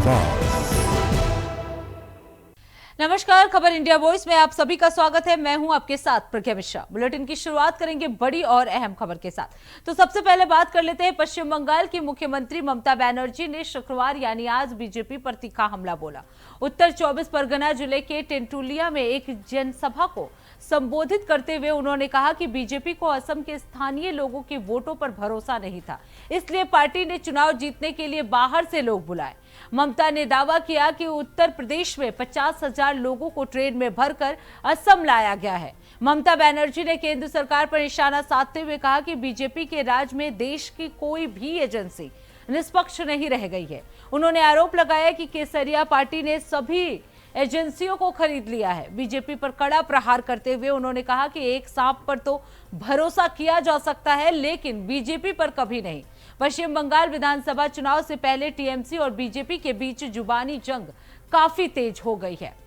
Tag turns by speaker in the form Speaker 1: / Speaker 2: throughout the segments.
Speaker 1: आवाज।
Speaker 2: नमस्कार, खबर इंडिया वॉइस में आप सभी का स्वागत है। मैं हूं आपके साथ प्रज्ञा मिश्रा। बुलेटिन की शुरुआत करेंगे बड़ी और अहम खबर के साथ। तो सबसे पहले बात कर लेते हैं पश्चिम बंगाल की मुख्यमंत्री ममता बनर्जी ने शुक्रवार यानी आज बीजेपी पर तीखा हमला बोला। उत्तर 24 परगना जिले के टेंटुलिया में एक जनसभा को संबोधित करते हुए उन्होंने कहा कि बीजेपी को असम के स्थानीय लोगों के वोटों पर भरोसा नहीं था, इसलिए पार्टी ने चुनाव जीतने के लिए बाहर से लोग बुलाए। ममता ने दावा किया कि उत्तर प्रदेश में 50,000 लोगों को ट्रेन में भरकर असम लाया गया है। ममता बनर्जी ने केंद्र सरकार पर निशाना साधते हुए कहा कि बीजेपी के राज में देश की कोई भी एजेंसी निष्पक्ष नहीं रह गई है। उन्होंने आरोप लगाया कि केसरिया पार्टी ने सभी एजेंसियों को खरीद लिया है। बीजेपी पर कड़ा प्रहार करते हुए उन्होंने कहा कि एक सांप पर तो भरोसा किया जा सकता है, लेकिन बीजेपी पर कभी नहीं। पश्चिम बंगाल विधानसभा चुनाव से पहले टीएमसी और बीजेपी के बीच जुबानी जंग काफी तेज हो गई है।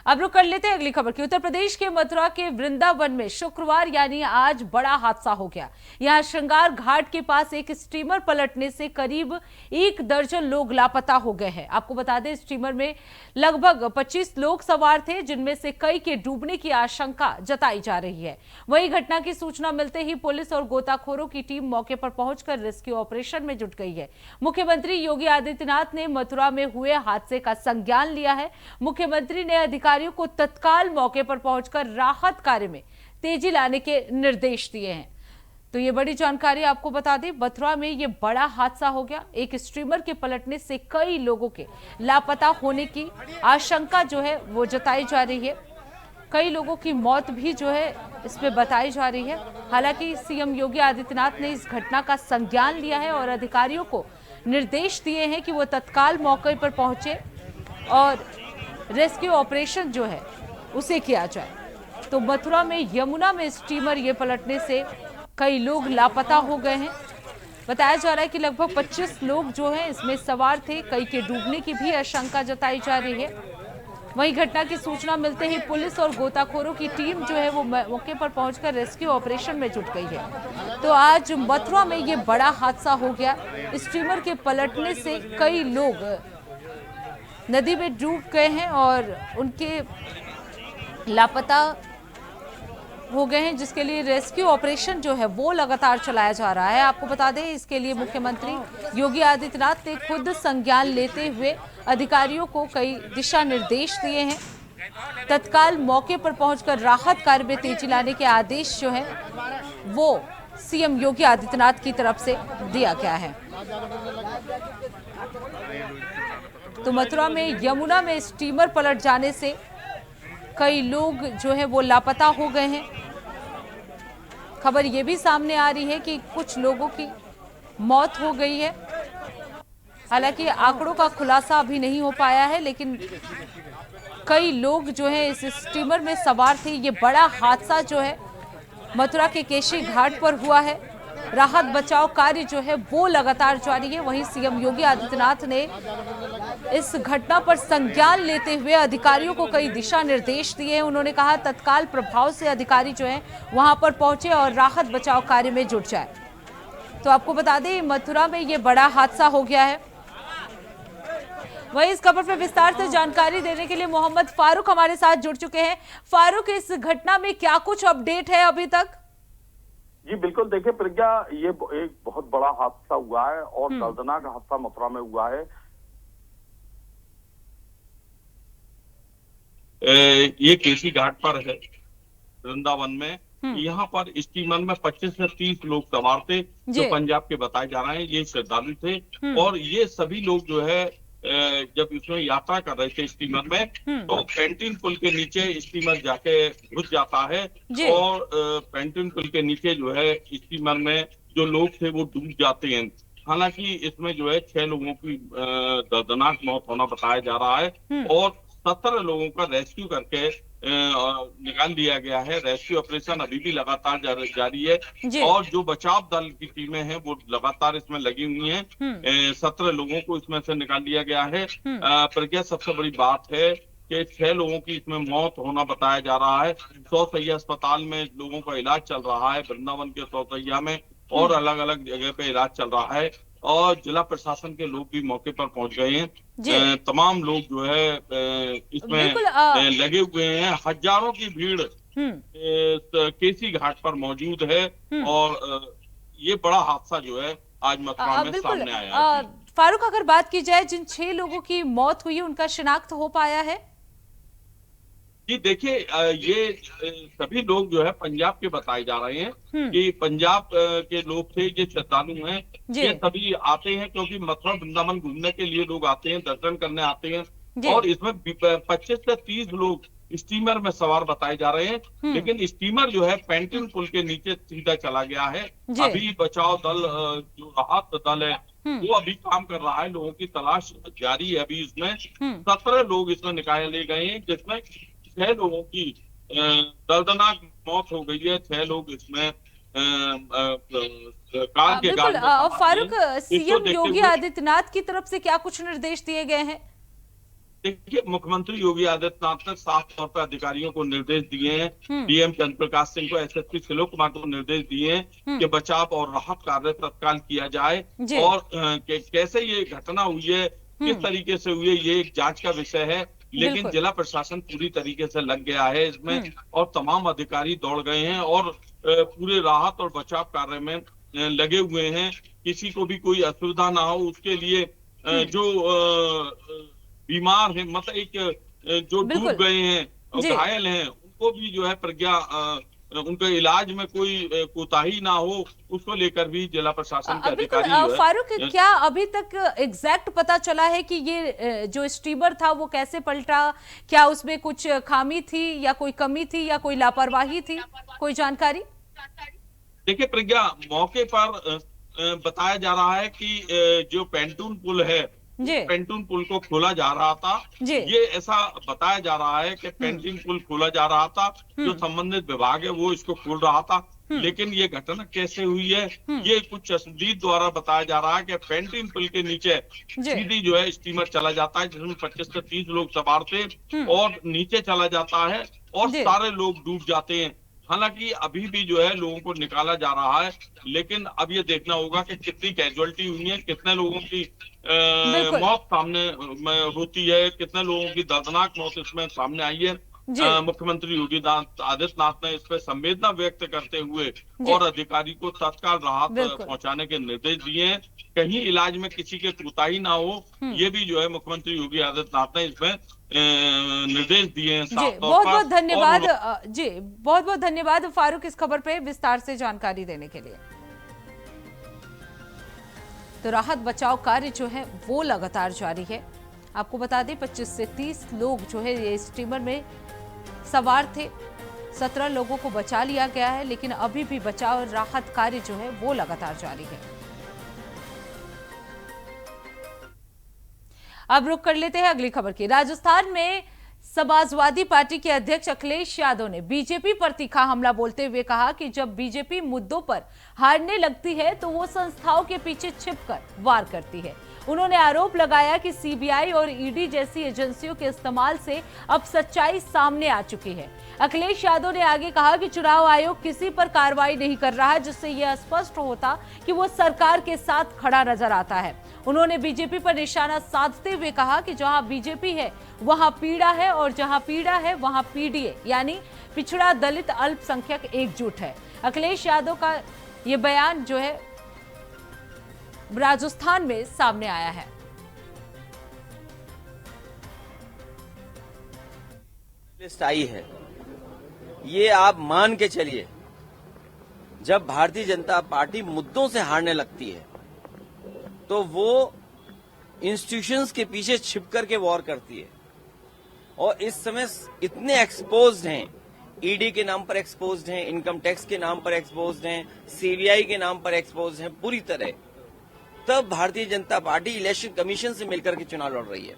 Speaker 2: अब रुक कर लेते हैं अगली खबर की। उत्तर प्रदेश के मथुरा के वृंदावन में शुक्रवार यानी आज बड़ा हादसा हो गया। यहां श्रृंगार घाट के पास एक स्टीमर पलटने से करीब 1 दर्जन लोग लापता हो गए हैं। आपको बता दें, स्टीमर में लगभग 25 लोग सवार थे, जिनमें से कई के डूबने की आशंका जताई जा रही है। वहीं घटना की सूचना मिलते ही पुलिस और गोताखोरों की टीम मौके पर पहुंचकर रेस्क्यू ऑपरेशन में जुट गई है। मुख्यमंत्री योगी आदित्यनाथ ने मथुरा में हुए हादसे का संज्ञान लिया है। मुख्यमंत्री ने अधिकारियों को तत्काल मौके पर पहुंचकर राहत कार्य में तेजी लाने के निर्देश दिए हैं। तो ये बड़ी जानकारी आपको बता दें, मथुरा में ये बड़ा हादसा हो गया। एक स्ट्रीमर के पलटने से कई लोगों के लापता होने की आशंका जो है वो जताई जा रही है। कई लोगों की मौत भी जो है इसमें बताई जा रही है। हालांकि सीएम योगी आदित्यनाथ ने इस घटना का संज्ञान लिया है और अधिकारियों को निर्देश दिए हैं कि वो तत्काल मौके पर पहुंचे और रेस्क्यू ऑपरेशन जो है उसे किया जाए। तो मथुरा में यमुना में स्टीमर ये पलटने से कई लोग लापता हो गए हैं। बताया जा रहा है कि लगभग 25 लोग जो हैं इसमें सवार थे। कई के डूबने की भी आशंका जताई जा रही है। वहीं घटना की सूचना मिलते ही पुलिस और गोताखोरों की टीम जो है वो मौके पर पहुंचकर रेस्क्यू ऑपरेशन में जुट गई है। तो आज मथुरा में ये बड़ा हादसा हो गया। स्टीमर के पलटने से कई लोग नदी में डूब गए हैं और उनके लापता हो गए हैं, जिसके लिए रेस्क्यू ऑपरेशन जो है वो लगातार चलाया जा रहा है। आपको बता दें, इसके लिए मुख्यमंत्री योगी आदित्यनाथ ने खुद संज्ञान लेते हुए अधिकारियों को कई दिशा निर्देश दिए हैं। तत्काल मौके पर पहुंचकर राहत कार्य में तेजी लाने के आदेश जो है वो सीएम योगी आदित्यनाथ की तरफ से दिया गया है। तो मथुरा में यमुना में स्टीमर पलट जाने से कई लोग जो है वो लापता हो गए हैं। खबर ये भी सामने आ रही है कि कुछ लोगों की मौत हो गई है। हालांकि आंकड़ों का खुलासा अभी नहीं हो पाया है, लेकिन कई लोग जो है इस स्टीमर में सवार थे। ये बड़ा हादसा जो है मथुरा के केशी घाट पर हुआ है। राहत बचाव कार्य जो है वो लगातार जारी है। वहीं सीएम योगी आदित्यनाथ ने इस घटना पर संज्ञान लेते हुए अधिकारियों को कई दिशा निर्देश दिए हैं। उन्होंने कहा तत्काल प्रभाव से अधिकारी जो है वहां पर पहुंचे और राहत बचाव कार्य में जुट जाए। तो आपको बता दें, मथुरा में ये बड़ा हादसा हो गया है। वहीं इस खबर पर विस्तार से जानकारी देने के लिए मोहम्मद फारूक हमारे साथ जुड़ चुके हैं। फारूक, इस घटना में क्या कुछ अपडेट है अभी तक?
Speaker 3: जी बिल्कुल, देखिए प्रज्ञा, ये एक बहुत बड़ा हादसा हुआ है और दर्दनाक हादसा मथुरा में हुआ है। ये केसी घाट पर है, वृंदावन में। यहाँ पर स्टीमर में 25 से 30 लोग सवार थे, जो पंजाब के बताए जा रहे हैं। ये श्रद्धालु थे और ये सभी लोग जो है जब इसमें यात्रा कर रहे थे स्टीमर में, तो पेंटिन पुल के नीचे स्टीमर जाके घुस जाता है और पेंटिन पुल के नीचे जो है स्टीमर में जो लोग थे वो डूब जाते हैं। हालांकि इसमें जो है 6 लोगों की दर्दनाक मौत होना बताया जा रहा है और 17 लोगों का रेस्क्यू करके निकाल दिया गया है। रेस्क्यू ऑपरेशन अभी भी लगातार जारी है और जो बचाव दल की टीमें हैं वो लगातार इसमें लगी हुई हैं। 17 लोगों को इसमें से निकाल दिया गया है। प्रज्ञा, सबसे बड़ी बात है कि 6 लोगों की इसमें मौत होना बताया जा रहा है। 100 सैया अस्पताल में लोगों का इलाज चल रहा है, वृंदावन के 100 सैया में, और अलग अलग जगह पे इलाज चल रहा है। और जिला प्रशासन के लोग भी मौके पर पहुंच गए हैं। तमाम लोग जो है इसमें
Speaker 2: बिल्कुल
Speaker 3: लगे हुए हैं। हजारों की भीड़ केसी घाट पर मौजूद है। और ये बड़ा हादसा जो है आज मथुरा में
Speaker 2: बिल्कुल
Speaker 3: सामने आया है।
Speaker 2: फारूक, अगर बात की जाए जिन 6 लोगों की मौत हुई है उनका शिनाख्त हो पाया है?
Speaker 3: जी देखिए, ये सभी लोग जो है पंजाब के बताए जा रहे हैं कि पंजाब के लोग थे, ये श्रद्धालु हैं। ये सभी आते हैं क्योंकि मथुरा वृंदावन घूमने के लिए लोग आते हैं, दर्शन करने आते हैं। और इसमें 25 से 30 लोग स्टीमर में सवार बताए जा रहे हैं। लेकिन स्टीमर जो है पेंटिन पुल के नीचे सीधा चला गया है। अभी बचाव दल, जो राहत दल है, वो अभी काम कर रहा है। लोगों की तलाश जारी है। अभी इसमें 17 लोग इसमें निकाले गए हैं, जिसमें 6 लोगों की दर्दनाक मौत हो गई है। 6 लोग इसमें कार के
Speaker 2: बिल्कुल फारूक, सीएम योगी आदित्यनाथ की तरफ से क्या कुछ निर्देश दिए गए हैं?
Speaker 3: देखिए, मुख्यमंत्री योगी आदित्यनाथ ने साफ तौर पर अधिकारियों को निर्देश दिए हैं। डीएम चंद्र प्रकाश सिंह को, एसएसपी सिलोक कुमार को निर्देश दिए हैं कि बचाव और राहत कार्य तत्काल किया जाए। और कैसे ये घटना हुई है, किस तरीके से हुई है, ये एक जांच का विषय है। लेकिन जिला प्रशासन पूरी तरीके से लग गया है इसमें, और तमाम अधिकारी दौड़ गए हैं और पूरे राहत और बचाव कार्य में लगे हुए हैं। किसी को भी कोई असुविधा ना हो उसके लिए जो बीमार हैं, मतलब एक जो डूब गए हैं और घायल हैं, उनको भी जो है उनके इलाज में कोई कोताही ना हो, उसको लेकर भी जिला प्रशासन के अधिकारी जो है।
Speaker 2: फारूक, क्या अभी तक एग्जैक्ट पता चला है कि ये जो स्टीमर था वो कैसे पलटा? क्या उसमें कुछ खामी थी या कोई कमी थी या कोई लापरवाही थी? कोई जानकारी?
Speaker 3: देखिए प्रज्ञा, मौके पर बताया जा रहा है कि जो पेंटून पुल है, पेंटून पुल को खोला जा रहा था। ये ऐसा बताया जा रहा है कि पेंटून पुल खोला जा रहा था, जो संबंधित विभाग है वो इसको खोल रहा था। लेकिन ये घटना कैसे हुई है, ये कुछ चश्मदीद द्वारा बताया जा रहा है कि पेंटून पुल के नीचे सीधी जो है स्टीमर चला जाता है, जिसमें 25 से 30 लोग सवार थे, और नीचे चला जाता है और सारे लोग डूब जाते हैं। हालांकि अभी भी जो है लोगों को निकाला जा रहा है, लेकिन अब ये देखना होगा कि कितनी कैजुअलिटी हुई है, कितने लोगों की मौत सामने होती है, कितने लोगों की दर्दनाक मौत इसमें सामने आई है। मुख्यमंत्री योगी आदित्यनाथ ने इस पर संवेदना व्यक्त करते हुए और अधिकारी को तत्काल राहत पहुंचाने के निर्देश दिए हैं। कहीं इलाज में किसी के कोताही ना हो, ये भी जो है मुख्यमंत्री योगी आदित्यनाथ ने इसमें निर्देश दिए हैं।
Speaker 2: बहुत बहुत धन्यवाद जी, बहुत बहुत धन्यवाद फारूक, इस खबर पे विस्तार से जानकारी देने के लिए। तो राहत बचाव कार्य जो है वो लगातार जारी है। आपको बता दें 25 से 30 लोग जो है ये स्टीमर में सवार थे। 17 लोगों को बचा लिया गया है, लेकिन अभी भी बचाव और राहत कार्य जो है वो लगातार जारी है। अब रुक कर लेते हैं अगली खबर की। राजस्थान में समाजवादी पार्टी के अध्यक्ष अखिलेश यादव ने बीजेपी पर तीखा हमला बोलते हुए कहा कि जब बीजेपी मुद्दों पर हारने लगती है तो वो संस्थाओं के पीछे छिपकर वार करती है। उन्होंने आरोप लगाया कि सीबीआई और ईडी जैसी एजेंसियों के इस्तेमाल से अब सच्चाई सामने आ चुकी है। अखिलेश यादव ने आगे कहा कि चुनाव आयोग किसी पर कार्रवाई नहीं कर रहा है, जिससे यह स्पष्ट होता कि वो सरकार के साथ खड़ा नजर आता है। उन्होंने बीजेपी पर निशाना साधते हुए कहा कि जहां बीजेपी है वहां पीड़ा है, और जहां पीड़ा है वहां पीडीए यानी पिछड़ा, दलित, अल्पसंख्यक एकजुट है। अखिलेश यादव का ये बयान जो है राजस्थान में सामने आया है।
Speaker 1: लिस्ट आई है, ये आप मान के चलिए, जब भारतीय जनता पार्टी मुद्दों से हारने लगती है तो वो इंस्टीट्यूशंस के पीछे छिप करके वॉर करती है। और इस समय इतने एक्सपोज्ड हैं, ईडी के नाम पर एक्सपोज्ड हैं, इनकम टैक्स के नाम पर एक्सपोज्ड हैं, सीबीआई के नाम पर एक्सपोज्ड हैं पूरी तरह। तब Bharatiya Janata party election commission से मिलकर के चुनाव लड़ रही है।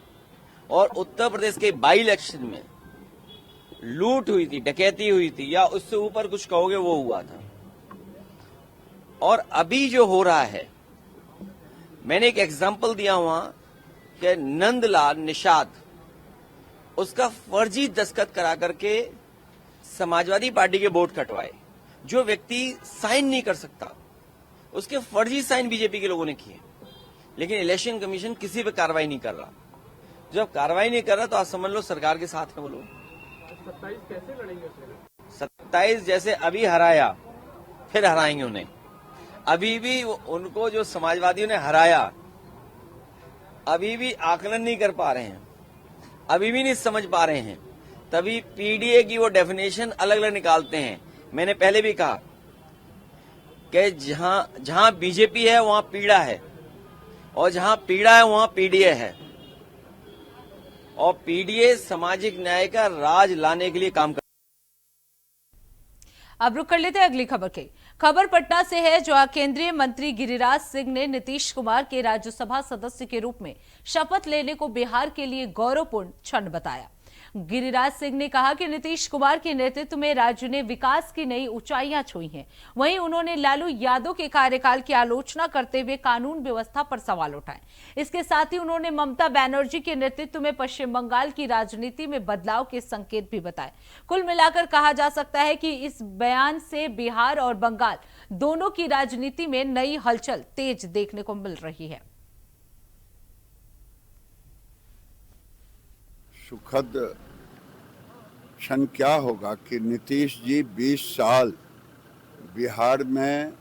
Speaker 1: और उत्तर प्रदेश के बाई इलेक्शन में लूट हुई थी, डकैती हुई थी, या उससे ऊपर कुछ कहोगे वो हुआ था। और अभी जो हो रहा है, मैंने एक एग्जाम्पल दिया वहां कि नंदलाल निषाद उसका फर्जी दस्तखत करा करके समाजवादी पार्टी के बोर्ड कटवाए। जो व्यक्ति साइन नहीं कर सकता उसके फर्जी साइन बीजेपी के लोगों ने किए, लेकिन इलेक्शन कमीशन किसी पे कार्रवाई नहीं कर रहा। जब कार्रवाई नहीं कर रहा तो आप समझ लो सरकार के साथ है वो लोग।
Speaker 4: 27 कैसे लड़ेंगे?
Speaker 1: 27 जैसे अभी हराया फिर हराएंगे उन्हें। अभी भी उनको जो समाजवादियों ने हराया अभी भी आकलन नहीं कर पा रहे हैं, अभी भी नहीं समझ पा रहे हैं। तभी पीडीए की वो डेफिनेशन अलग अलग निकालते हैं। मैंने पहले भी कहा कि जहां बीजेपी है वहां पीड़ा है, और जहां पीड़ा है वहां पीडीए है, और पीडीए सामाजिक न्याय का राज लाने के लिए काम कर।
Speaker 2: अब रुक कर लेते हैं अगली खबर की। खबर पटना से है, जो केंद्रीय मंत्री गिरिराज सिंह ने नीतीश कुमार के राज्यसभा सदस्य के रूप में शपथ लेने को बिहार के लिए गौरवपूर्ण क्षण बताया। गिरिराज सिंह ने कहा कि नीतीश कुमार के नेतृत्व में राज्य ने विकास की नई ऊंचाइयां छुई हैं। वहीं उन्होंने लालू यादव के कार्यकाल की आलोचना करते हुए कानून व्यवस्था पर सवाल उठाए। इसके साथ ही उन्होंने ममता बनर्जी के नेतृत्व में पश्चिम बंगाल की राजनीति में बदलाव के संकेत भी बताए। कुल मिलाकर कहा जा सकता है कि इस बयान से बिहार और बंगाल दोनों की राजनीति में नई हलचल तेज देखने को मिल रही है।
Speaker 5: सुखद क्षण क्या होगा कि नीतीश जी 20 साल बिहार में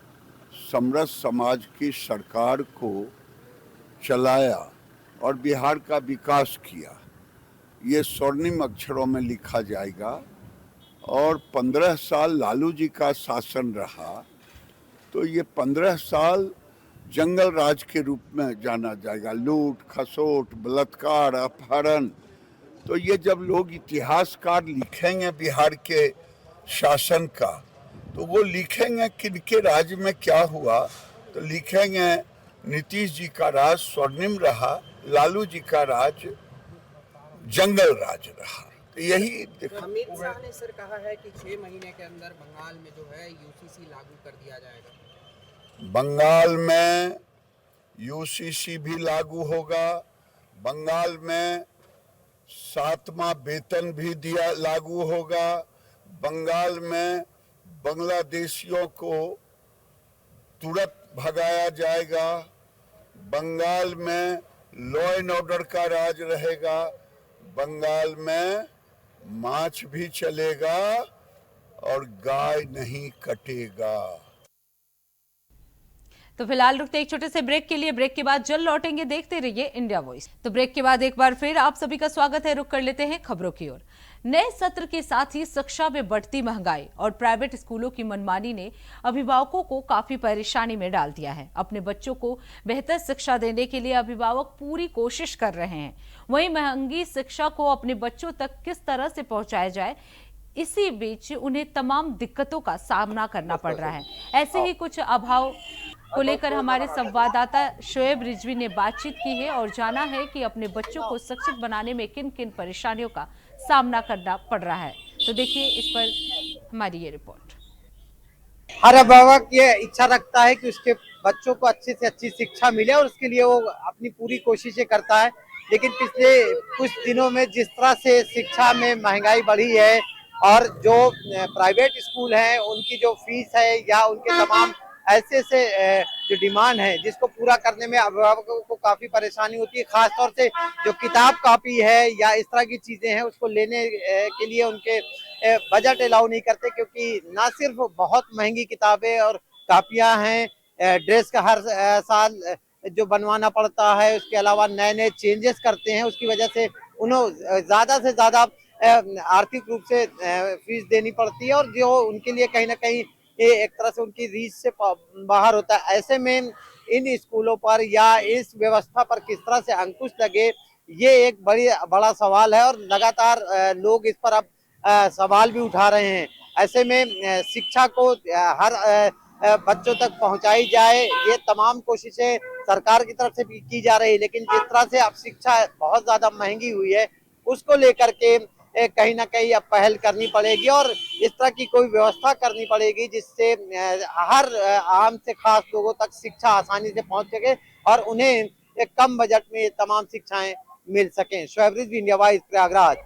Speaker 5: समरस समाज की सरकार को चलाया और बिहार का विकास किया। ये स्वर्णिम अक्षरों में लिखा जाएगा। और 15 साल लालू जी का शासन रहा तो ये 15 साल जंगल राज के रूप में जाना जाएगा। लूट खसोट बलात्कार अपहरण। तो ये जब लोग इतिहासकार लिखेंगे बिहार के शासन का तो वो लिखेंगे किनके राज्य में क्या हुआ, तो लिखेंगे नीतीश जी का राज स्वर्णिम रहा, लालू जी का राज जंगल राज रहा। तो यही
Speaker 6: अमित शाह ने सर कहा है कि 6 महीने के अंदर बंगाल में जो है यूसीसी लागू कर दिया जाएगा।
Speaker 5: बंगाल में यूसीसी भी लागू होगा। बंगाल में 7वां वेतन भी लागू होगा। बंगाल में बांग्लादेशियों को तुरंत भगाया जाएगा। बंगाल में लॉ एंड ऑर्डर का राज रहेगा। बंगाल में मांस भी चलेगा और गाय नहीं कटेगा।
Speaker 2: तो फिलहाल रुकते एक छोटे से ब्रेक के लिए। ब्रेक के बाद जल्द लौटेंगे। देखते रहिए इंडिया वॉइस। तो ब्रेक के बाद एक बार फिर आप सभी का स्वागत है। रुक कर लेते हैं खबरों की ओर। नए सत्र के साथ ही शिक्षा में बढ़ती महंगाई और प्राइवेट स्कूलों की मनमानी ने अभिभावकों को काफी परेशानी में डाल दिया है। अपने बच्चों को बेहतर शिक्षा देने के लिए अभिभावक पूरी कोशिश कर रहे हैं। वहीं महंगी शिक्षा को अपने बच्चों तक किस तरह से पहुंचाया जाए, इसी बीच उन्हें तमाम दिक्कतों का सामना करना पड़ रहा है। ऐसे ही कुछ अभाव को लेकर हमारे संवाददाता शोएब रिजवी ने बातचीत की है और जाना है कि अपने बच्चों को शिक्षित बनाने में किन किन परेशानियों का सामना करना पड़ रहा है। तो देखिए इस पर हमारी ये रिपोर्ट।
Speaker 6: हर अभिभावक ये इच्छा रखता है कि उसके बच्चों को अच्छी से अच्छी शिक्षा मिले और उसके लिए वो अपनी पूरी कोशिशें करता है। लेकिन पिछले कुछ दिनों में जिस तरह से शिक्षा में महंगाई बढ़ी है और जो प्राइवेट स्कूल हैं उनकी जो फीस है या उनके तमाम ऐसे जो डिमांड है जिसको पूरा करने में अभिभावकों को काफी परेशानी होती है। खासतौर से जो किताब कॉपी है या इस तरह की चीजें हैं उसको लेने के लिए उनके बजट अलाउ नहीं करते, क्योंकि ना सिर्फ बहुत महंगी किताबें और कापियां हैं, ड्रेस का हर साल जो बनवाना पड़ता है, उसके अलावा नए नए चेंजेस करते हैं। उसकी वजह से उन्हें ज्यादा से ज्यादा आर्थिक रूप से फीस देनी पड़ती है और जो उनके लिए कहीं ना कहीं ये एक तरह से उनकी रीच से बाहर होता है। ऐसे में इन स्कूलों पर या इस व्यवस्था पर किस तरह से अंकुश लगे, ये एक बड़ा सवाल है और लगातार लोग इस पर अब सवाल भी उठा रहे हैं। ऐसे में शिक्षा को हर बच्चों तक पहुंचाई जाए, ये तमाम कोशिशें सरकार की तरफ से भी की जा रही है। लेकिन जिस तरह से अब शिक्षा बहुत ज्यादा महंगी हुई है उसको लेकर के कहीं ना कहीं अब पहल करनी पड़ेगी और इस तरह की कोई व्यवस्था करनी पड़ेगी जिससे हर आम से खास लोगों तक शिक्षा आसानी से पहुंच सके और उन्हें एक कम बजट में ये तमाम शिक्षाएं मिल सकें। Shoaib Rizvi, India voice, Prayagraj.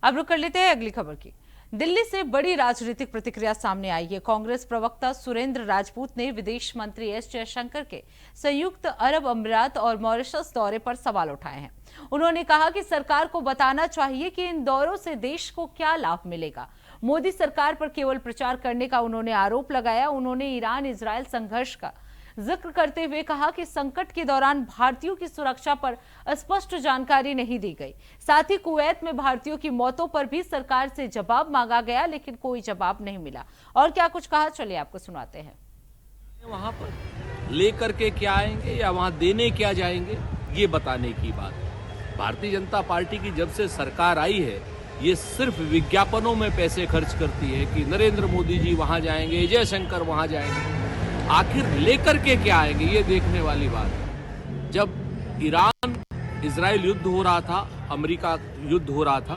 Speaker 2: अब रुक कर लेते हैं अगली खबर की। दिल्ली से बड़ी राजनीतिक प्रतिक्रिया सामने आई है। कांग्रेस प्रवक्ता सुरेंद्र राजपूत ने विदेश मंत्री एस जयशंकर के संयुक्त अरब अमीरात और मॉरिशस दौरे पर सवाल उठाए हैं। उन्होंने कहा कि सरकार को बताना चाहिए कि इन दौरों से देश को क्या लाभ मिलेगा। मोदी सरकार पर केवल प्रचार करने का उन्होंने आरोप लगाया। उन्होंने ईरान इजरायल संघर्ष का जिक्र करते हुए कहा कि संकट के दौरान भारतीयों की सुरक्षा पर स्पष्ट जानकारी नहीं दी गई। साथ ही कुवैत में भारतीयों की मौतों पर भी सरकार से जवाब मांगा गया, लेकिन कोई जवाब नहीं मिला। और क्या कुछ कहा, चलिए आपको सुनाते हैं।
Speaker 7: वहां पर लेकर के क्या आएंगे या वहां देने क्या जाएंगे, ये बताने की बात। भारतीय जनता पार्टी की जब से सरकार आई है, ये सिर्फ विज्ञापनों में पैसे खर्च करती है कि नरेंद्र मोदी जी वहां जाएंगे, जयशंकर वहां जाएंगे। आखिर लेकर के क्या आएंगे, ये देखने वाली बात है। जब ईरान इजराइल युद्ध हो रहा था, अमेरिका युद्ध हो रहा था,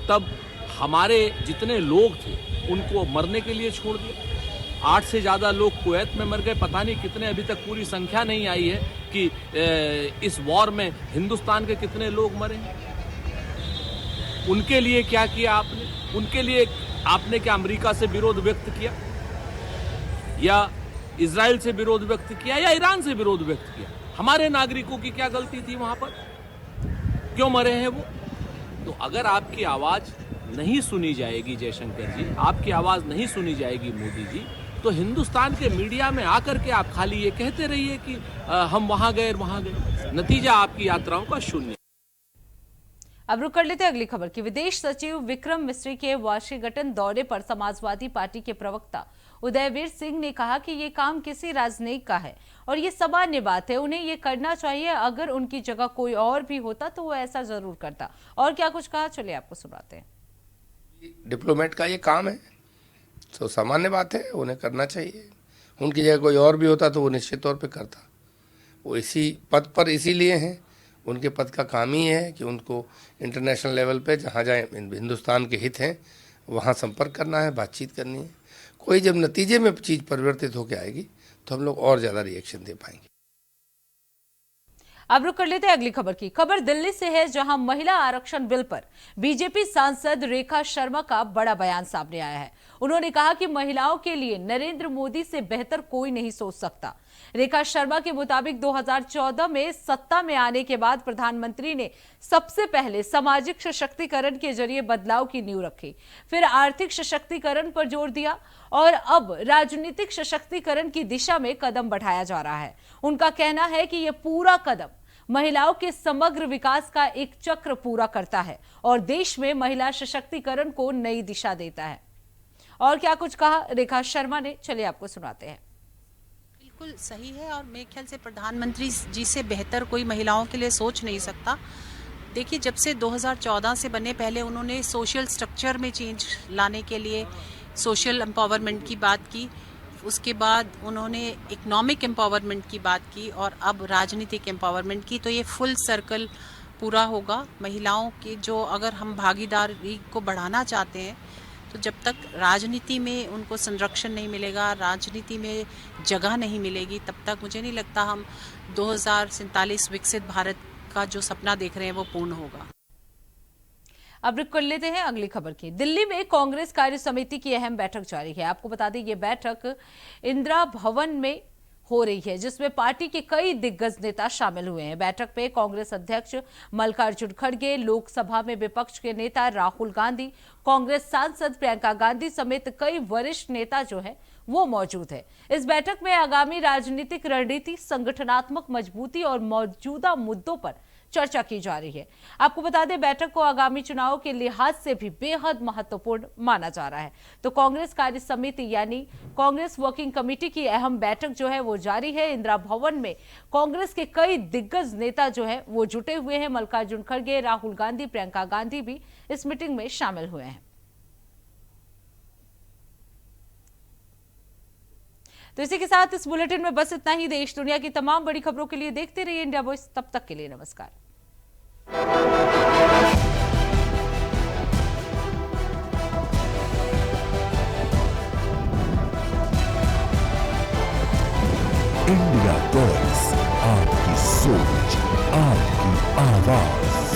Speaker 7: तब हमारे जितने लोग थे उनको मरने के लिए छोड़ दिया। 8 से ज्यादा लोग कुवैत में मर गए। पता नहीं कितने, अभी तक पूरी संख्या नहीं आई है कि इस वॉर में हिंदुस्तान के कितने लोग मरे। उनके लिए क्या किया आपने? उनके लिए आपने क्या अमेरिका से विरोध व्यक्त किया, या इजराइल से विरोध व्यक्त किया, या ईरान से विरोध व्यक्त किया? हमारे नागरिकों की क्या गलती थी वहां पर? क्यों मरे हैं वो? तो अगर आपकी आवाज नहीं सुनी जाएगी जयशंकर जी, आपकी आवाज नहीं सुनी जाएगी मोदी जी, तो हिंदुस्तान के मीडिया में आकर के आप खाली ये कहते रहिए कि हम वहां गए। नतीजा आपकी यात्राओं का शून्य।
Speaker 2: अब रुक कर लेते हैं अगली खबर की। विदेश सचिव विक्रम मिस्री के वाशिंगटन दौरे पर समाजवादी पार्टी के प्रवक्ता उदयवीर सिंह ने कहा कि ये काम किसी राजनयिक का है और ये सामान्य बात है, उन्हें ये करना चाहिए। अगर उनकी जगह कोई और भी होता तो वो ऐसा जरूर करता। और क्या कुछ कहा, चलिए आपको सुनाते हैं।
Speaker 8: डिप्लोमेट का ये काम है, तो सामान्य बात है, उन्हें करना चाहिए। उनकी जगह कोई और भी होता तो वो निश्चित तौर पे करता। वो इसी पद पर इसीलिए हैं, उनके पद का काम ही है कि उनको इंटरनेशनल लेवल पे जहाँ जाए हिंदुस्तान के हित हैं वहाँ संपर्क करना है, बातचीत करनी है। कोई जब नतीजे में चीज़ परिवर्तित होकर आएगी तो हम लोग और ज़्यादा रिएक्शन दे पाएंगे।
Speaker 2: अब रुक कर लेते हैं अगली खबर की। खबर दिल्ली से है, जहां महिला आरक्षण बिल पर बीजेपी सांसद रेखा शर्मा का बड़ा बयान सामने आया है। उन्होंने कहा कि महिलाओं के लिए नरेंद्र मोदी से बेहतर कोई नहीं सोच सकता। रेखा शर्मा के मुताबिक 2014 में सत्ता में आने के बाद प्रधानमंत्री ने सबसे पहले सामाजिक सशक्तिकरण के जरिए बदलाव की नींव रखी, फिर आर्थिक सशक्तिकरण पर जोर दिया और अब राजनीतिक सशक्तिकरण की दिशा में कदम बढ़ाया जा रहा है। उनका कहना है कि यह पूरा कदम महिलाओं के समग्र विकास का एक चक्र पूरा करता है और देश में महिला सशक्तिकरण को नई दिशा देता है। और क्या कुछ कहा रेखा शर्मा ने, चलिए आपको सुनाते हैं।
Speaker 9: बिल्कुल सही है और मेरे ख्याल से प्रधानमंत्री जी से बेहतर कोई महिलाओं के लिए सोच नहीं सकता। देखिए, जब से 2014 से बने, पहले उन्होंने सोशल स्ट्रक्चर में चेंज लाने के लिए सोशल एम्पावरमेंट की बात की, उसके बाद उन्होंने इकोनॉमिक एम्पावरमेंट की बात की और अब राजनीतिक एम्पावरमेंट की। तो ये फुल सर्कल पूरा होगा। महिलाओं के जो, अगर हम भागीदारी को बढ़ाना चाहते हैं तो जब तक राजनीति में उनको संरक्षण नहीं मिलेगा, राजनीति में जगह नहीं मिलेगी, तब तक मुझे नहीं लगता हम 2047 विकसित भारत का जो सपना देख रहे हैं वो पूर्ण होगा।
Speaker 2: अब रुक कर लेते हैं अगली खबर की। दिल्ली में कांग्रेस कार्य समिति की अहम बैठक जारी है। आपको बता दें, ये बैठक इंदिरा भवन में हो रही है, जिसमें पार्टी के कई दिग्गज नेता शामिल हुए हैं। बैठक में कांग्रेस अध्यक्ष मल्लिकार्जुन खड़गे, लोकसभा में विपक्ष के नेता राहुल गांधी, कांग्रेस सांसद प्रियंका गांधी समेत कई वरिष्ठ नेता जो है वो मौजूद है। इस बैठक में आगामी राजनीतिक रणनीति, संगठनात्मक मजबूती और मौजूदा मुद्दों पर चर्चा की जा रही है। आपको बता दें, बैठक को आगामी चुनाव के लिहाज से भी बेहद महत्वपूर्ण माना जा रहा है। तो कांग्रेस कार्य समिति यानी कांग्रेस वर्किंग कमेटी की अहम बैठक जो है वो जारी है। इंदिरा भवन में कांग्रेस के कई दिग्गज नेता जो है वो जुटे हुए हैं। मल्लिकार्जुन खड़गे, राहुल गांधी, प्रियंका गांधी भी इस मीटिंग में शामिल हुए हैं। तो इसी के साथ इस बुलेटिन में बस इतना ही। देश दुनिया की तमाम बड़ी खबरों के लिए देखते रहिए इंडिया वॉइस। तब तक के लिए नमस्कार।
Speaker 10: इंडिया वॉइस, आपकी सोच, आपकी आवाज।